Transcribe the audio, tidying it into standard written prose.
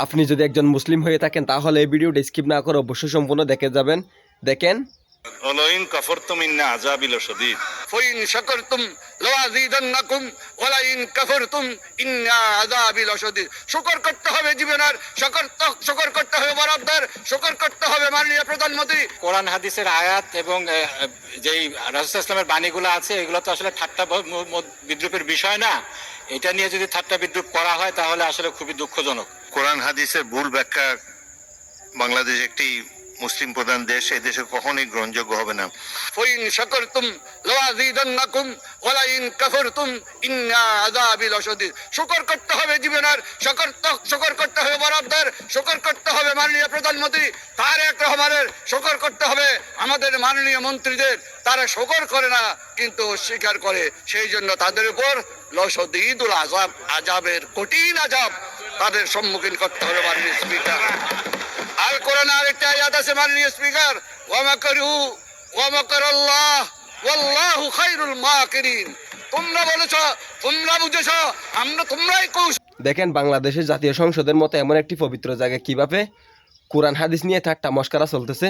আপনি যদি একজন মুসলিম হয়ে থাকেন তাহলে এই ভিডিওটা স্কিপ না করে অবশ্যই সম্পূর্ণ দেখে যাবেন। দেখেন, ওয়ালাইন কাফারতুম ইন্না আযাবি লাশাদীদ। ফাইন শাকারতুম লাযীদান্নাকুম ওয়ালাইন কাফারতুম ইন্না আযাবি লাশাদীদ। শুকর করতে হবে জীবনের, শুকর করতে হবে বরাবর, শুকর করতে হবে মাননীয় প্রধানমন্ত্রী। কোরআন হাদিসের আয়াত এবং যেই রাসূল ইসলামের বাণীগুলো আছে এগুলো তো আসলে ঠাট্টা বিদ্রুপের বিষয় না। এটা নিয়ে যদি ঠাট্টা বিদ্রুপ করা হয় তাহলে আসলে খুবই দুঃখজনক। কোরআন হাদিসের ভুল ব্যাখ্যা বাংলাদেশ একটি মুসলিম প্রধান দেশ, এই দেশে কখনোই গ্রহণযোগ্য হবে না। ফাইন শাকারতুম লাযীদান্নাকুম ওয়ালাইন কাফারতুম ইন্না আযাবি লাশাদীদ। শুকর করতে হবে জীবনের, শুকর করতে হবে বরাবর, শুকর করতে হবে মাননীয় প্রধানমন্ত্রী তারেক রহমানের, শুকর করতে হবে আমাদের মাননীয় মন্ত্রীদের। তারা শুকর করে না কিন্তু অস্বীকার করে, সেই জন্য তাদের উপর লাশাদীদুল আযাব, আযাবের কঠিন আযাব তাদের সম্মুখীন করতে হবে মাননীয় স্পিকার। আল কোরআনে আরেকটা আয়াত আছে মাননীয় স্পিকার, ওয়া মাকারু ওয়া মাকারাল্লাহ ওয়াল্লাহু খায়রুল মাকিরিন। তোমরা বলেছো, তোমরা বুঝেছো, তোমরাই দেখেন বাংলাদেশের জাতীয় সংসদের মতো এমন একটি পবিত্র জায়গায় কিভাবে কোরআন হাদিস নিয়ে ঠাট্টা মশকরা চলতেছে।